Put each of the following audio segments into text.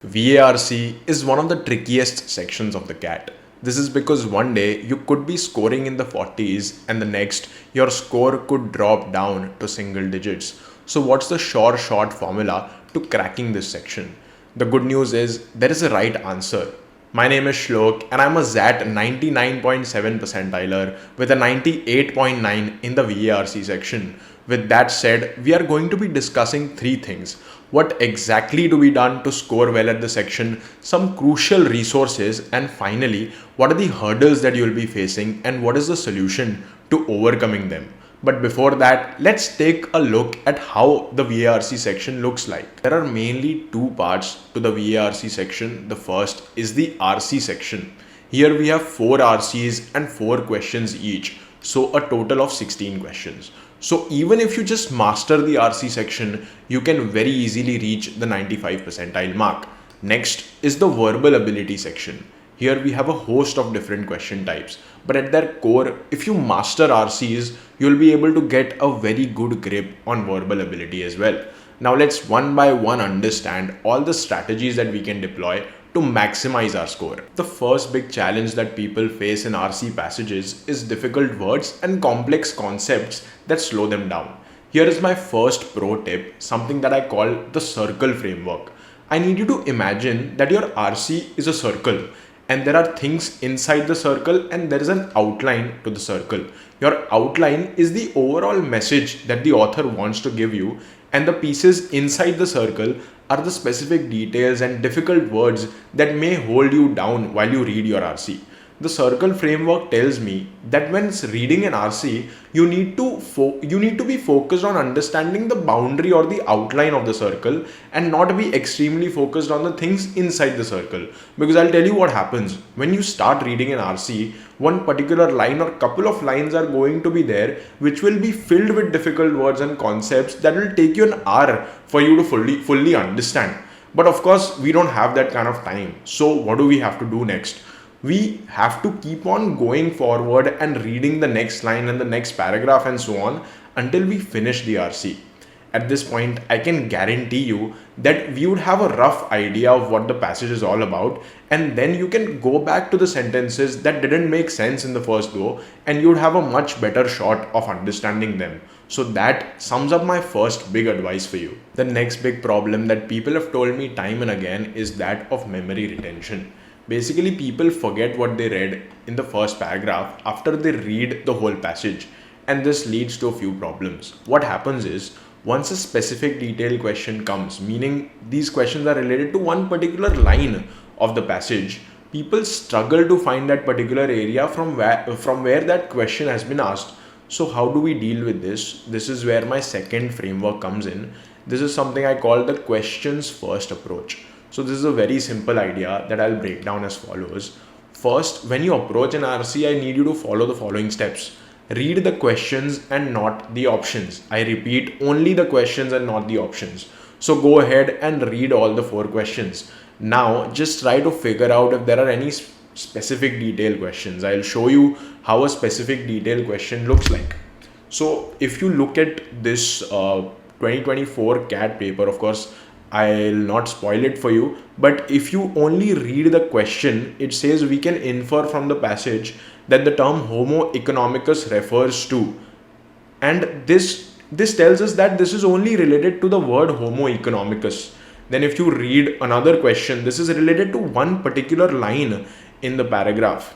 VARC is one of the trickiest sections of the CAT. This is because one day you could be scoring in the 40s and the next your score could drop down to single digits. So what's the sure shot formula to cracking this section? The good news is there is a right answer. My name is Shlok and I'm a ZAT 99.7 percentiler with a 98.9 in the VARC section. With that said, we are going to be discussing three things. What exactly to be done to score well at the section, some crucial resources, and finally, what are the hurdles that you will be facing and what is the solution to overcoming them. But before that, let's take a look at how the VARC section looks like. There are mainly two parts to the VARC section. The first is the RC section. Here we have 4 RCs and 4 questions each. So a total of 16 questions. So even if you just master the RC section, you can very easily reach the 95 percentile mark. Next is the verbal ability section. Here we have a host of different question types, but at their core, if you master RCs, you'll be able to get a very good grip on verbal ability as well. Now let's one by one understand all the strategies that we can deploy to maximize our score. The first big challenge that people face in RC passages is difficult words and complex concepts that slow them down. Here is my first pro tip, something that I call the circle framework. I need you to imagine that your RC is a circle and there are things inside the circle and there is an outline to the circle. Your outline is the overall message that the author wants to give you, and the pieces inside the circle are the specific details and difficult words that may hold you down while you read your RC. The circle framework tells me that when reading an RC, you need to be focused on understanding the boundary or the outline of the circle and not be extremely focused on the things inside the circle. Because I'll tell you what happens when you start reading an RC, one particular line or couple of lines are going to be there which will be filled with difficult words and concepts that will take you an hour for you to fully understand. But of course, we don't have that kind of time. So what do we have to do next? We have to keep on going forward and reading the next line and the next paragraph and so on until we finish the RC. At this point, I can guarantee you that we would have a rough idea of what the passage is all about, and then you can go back to the sentences that didn't make sense in the first go and you'd have a much better shot of understanding them. So that sums up my first big advice for you. The next big problem that people have told me time and again is that of memory retention. Basically, people forget what they read in the first paragraph after they read the whole passage, and this leads to a few problems. What happens is, once a specific detailed question comes, meaning these questions are related to one particular line of the passage, people struggle to find that particular area from where that question has been asked. So how do we deal with this? This is where my second framework comes in. This is something I call the questions first approach. So this is a very simple idea that I'll break down as follows. First, when you approach an RC, I need you to follow the following steps. Read the questions and not the options. I repeat, only the questions and not the options. So go ahead and read all the 4 questions. Now, just try to figure out if there are any specific detailed questions. I'll show you how a specific detailed question looks like. So if you look at this 2024 CAT paper, of course, I'll not spoil it for you, but if you only read the question, it says we can infer from the passage that the term Homo economicus refers to, and this tells us that this is only related to the word Homo economicus. Then if you read another question, this is related to one particular line in the paragraph.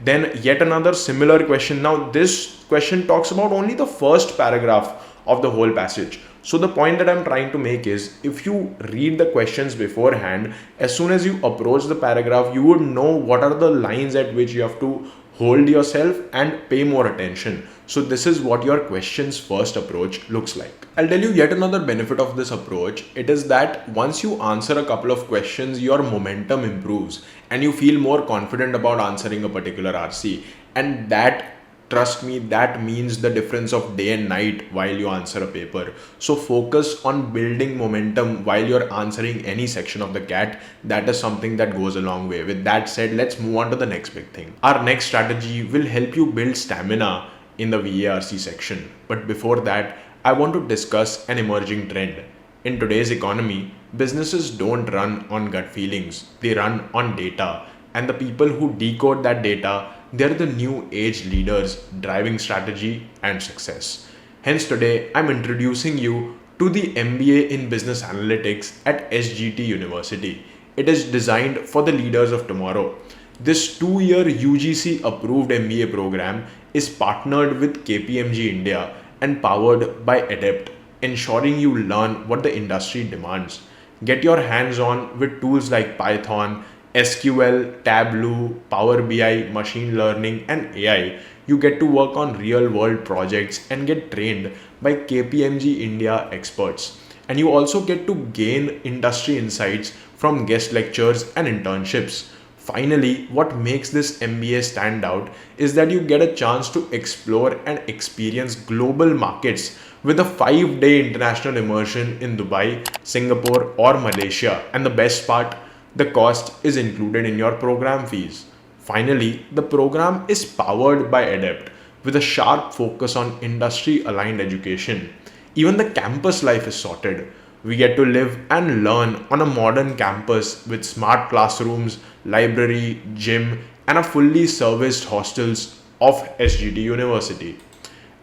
Then yet another similar question. Now this question talks about only the first paragraph of the whole passage. So the point that I'm trying to make is, if you read the questions beforehand, as soon as you approach the paragraph, you would know what are the lines at which you have to hold yourself and pay more attention. So this is what your questions first approach looks like. I'll tell you yet another benefit of this approach. It is that once you answer a couple of questions, your momentum improves and you feel more confident about answering a particular RC. And that, trust me, that means the difference of day and night while you answer a paper. So focus on building momentum while you're answering any section of the CAT. That is something that goes a long way. With that said, let's move on to the next big thing. Our next strategy will help you build stamina in the VARC section. But before that, I want to discuss an emerging trend. In today's economy, Businesses don't run on gut feelings, they run on data. And the people who decode that data, they're the new age leaders driving strategy and success. Hence, today I'm introducing you to the MBA in Business Analytics at SGT University. It is designed for the leaders of tomorrow. This 2-year UGC approved MBA program is partnered with KPMG India and powered by Adept, ensuring you learn what the industry demands. Get your hands on with tools like Python, SQL, Tableau, Power BI, machine learning, and AI. You get to work on real world projects and get trained by KPMG India experts. And you also get to gain industry insights from guest lectures and internships. Finally, what makes this MBA stand out is that you get a chance to explore and experience global markets with a 5-day international immersion in Dubai, Singapore, or Malaysia. And the best part, the cost is included in your program fees. Finally, the program is powered by Adept with a sharp focus on industry aligned education. Even the campus life is sorted. We get to live and learn on a modern campus with smart classrooms, library, gym, and a fully serviced hostels of SGT University.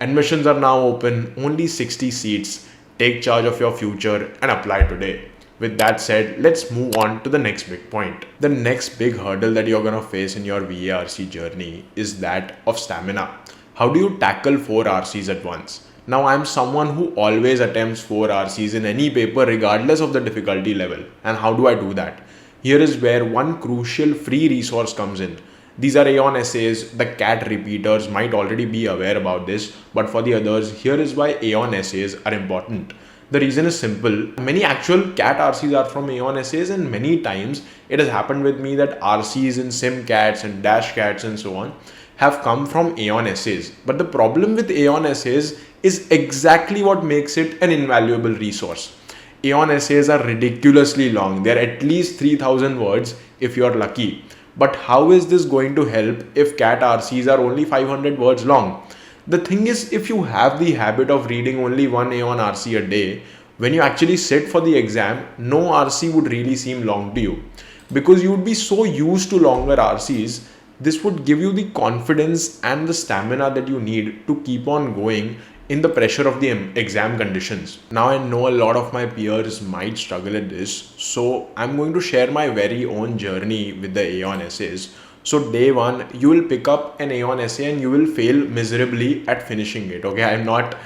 Admissions are now open, only 60 seats. Take charge of your future and apply today. With that said, let's move on to the next big point. The next big hurdle that you're gonna face in your VARC journey is that of stamina. How do you tackle 4 RCs at once? Now, I'm someone who always attempts 4 RCs in any paper regardless of the difficulty level. And how do I do that? Here is where one crucial free resource comes in. These are Aeon Essays. The CAT repeaters might already be aware about this, but for the others, here is why Aeon Essays are important. The reason is simple. Many actual CAT RCs are from Aeon Essays, and many times it has happened with me that RCs in SimCats and Dash Cats and so on have come from Aeon Essays. But the problem with Aeon Essays is exactly what makes it an invaluable resource. Aeon Essays are ridiculously long. They're at least 3000 words if you're lucky. But how is this going to help if CAT RCs are only 500 words long? The thing is, if you have the habit of reading only one Aeon RC a day, when you actually sit for the exam, no RC would really seem long to you. Because you would be so used to longer RCs, this would give you the confidence and the stamina that you need to keep on going in the pressure of the exam conditions. Now, I know a lot of my peers might struggle at this, so I'm going to share my very own journey with the Aeon Essays. So day one, you will pick up an Aeon essay and you will fail miserably at finishing it. Okay, I'm not,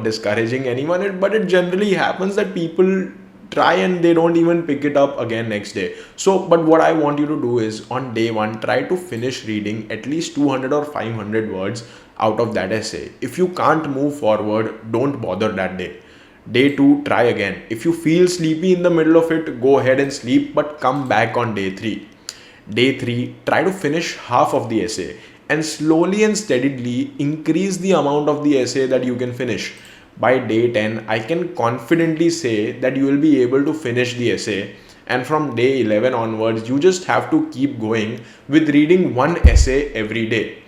discouraging anyone, but it generally happens that people try and they don't even pick it up again next day. So, but what I want you to do is on day one, try to finish reading at least 200 or 500 words out of that essay. If you can't move forward, don't bother that day. Day 2, try again. If you feel sleepy in the middle of it, go ahead and sleep, but come back on day 3. Day 3, try to finish half of the essay and slowly and steadily increase the amount of the essay that you can finish. By day 10, I can confidently say that you will be able to finish the essay, and from day 11 onwards, you just have to keep going with reading one essay every day.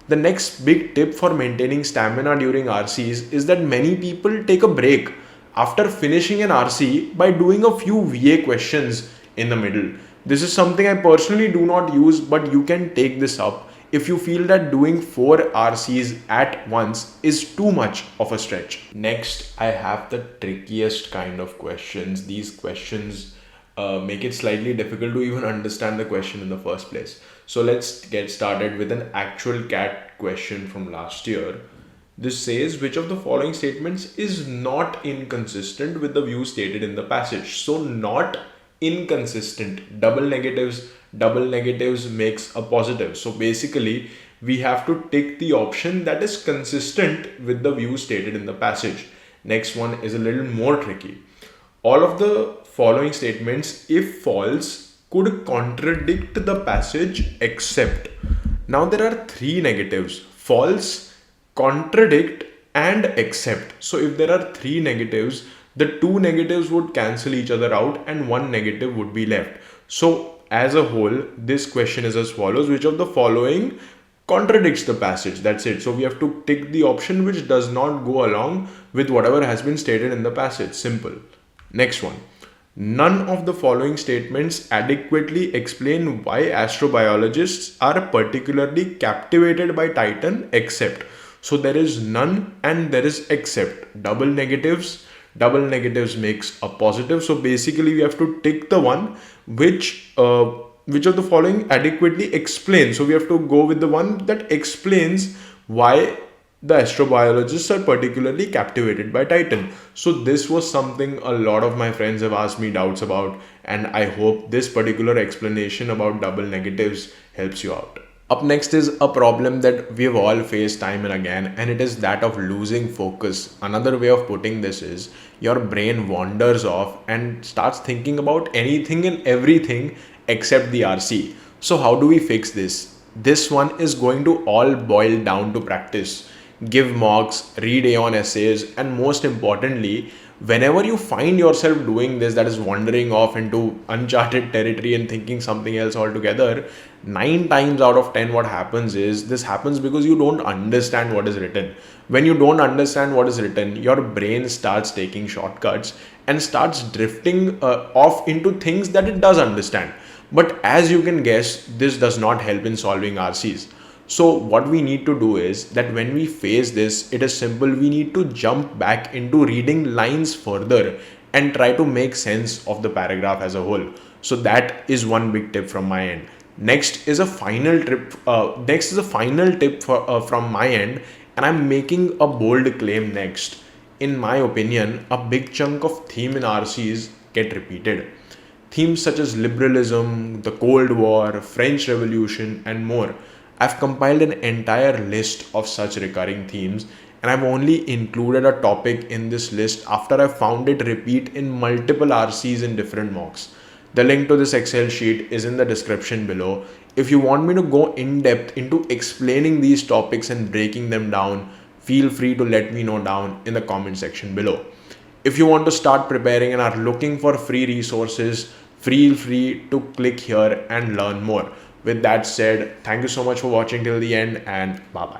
The next big tip for maintaining stamina during RCs is that many people take a break after finishing an RC by doing a few VA questions in the middle. This is something I personally do not use, but you can take this up if you feel that doing 4 RCs at once is too much of a stretch. Next, I have the trickiest kind of questions. These questions make it slightly difficult to even understand the question in the first place. So let's get started with an actual CAT question from last year. This says, which of the following statements is not inconsistent with the view stated in the passage? So not inconsistent. Double negatives makes a positive. So basically, we have to tick the option that is consistent with the view stated in the passage. Next one is a little more tricky. All of the following statements, if false, could contradict the passage except. Now there are 3 negatives: false, contradict, and except. So if there are 3 negatives, the 2 negatives would cancel each other out and 1 negative would be left. So as a whole, this question is as follows: which of the following contradicts the passage? That's it. So we have to tick the option which does not go along with whatever has been stated in the passage. Simple. Next one. None of the following statements adequately explain why astrobiologists are particularly captivated by Titan except. So there is none and there is except. Double negatives. Double negatives makes a positive. So basically we have to tick the one which of the following adequately explains. So we have to go with the one that explains why the astrobiologists are particularly captivated by Titan. So this was something a lot of my friends have asked me doubts about, and I hope this particular explanation about double negatives helps you out. Up next is a problem that we've all faced time and again, and it is that of losing focus. Another way of putting this is your brain wanders off and starts thinking about anything and everything except the RC. So, how do we fix this? This one is going to all boil down to practice. Give mocks, read Aeon essays, and most importantly, whenever you find yourself doing this, that is wandering off into uncharted territory and thinking something else altogether, 9 times out of 10 what happens is this happens because you don't understand what is written. When you don't understand what is written, your brain starts taking shortcuts and starts drifting off into things that it does understand. But as you can guess, this does not help in solving RCs. So what we need to do is that when we face this, it is simple. We need to jump back into reading lines further and try to make sense of the paragraph as a whole. So that is one big tip from my end. Next is a final tip. Next is a final tip from my end, and I'm making a bold claim next. In my opinion, a big chunk of theme in RCs get repeated. Themes such as liberalism, the Cold War, French Revolution, and more. I've compiled an entire list of such recurring themes, and I've only included a topic in this list after I found it repeat in multiple RCs in different mocks. The link to this Excel sheet is in the description below. If you want me to go in depth into explaining these topics and breaking them down, feel free to let me know down in the comment section below. If you want to start preparing and are looking for free resources, feel free to click here and learn more. With that said, thank you so much for watching till the end, and bye bye.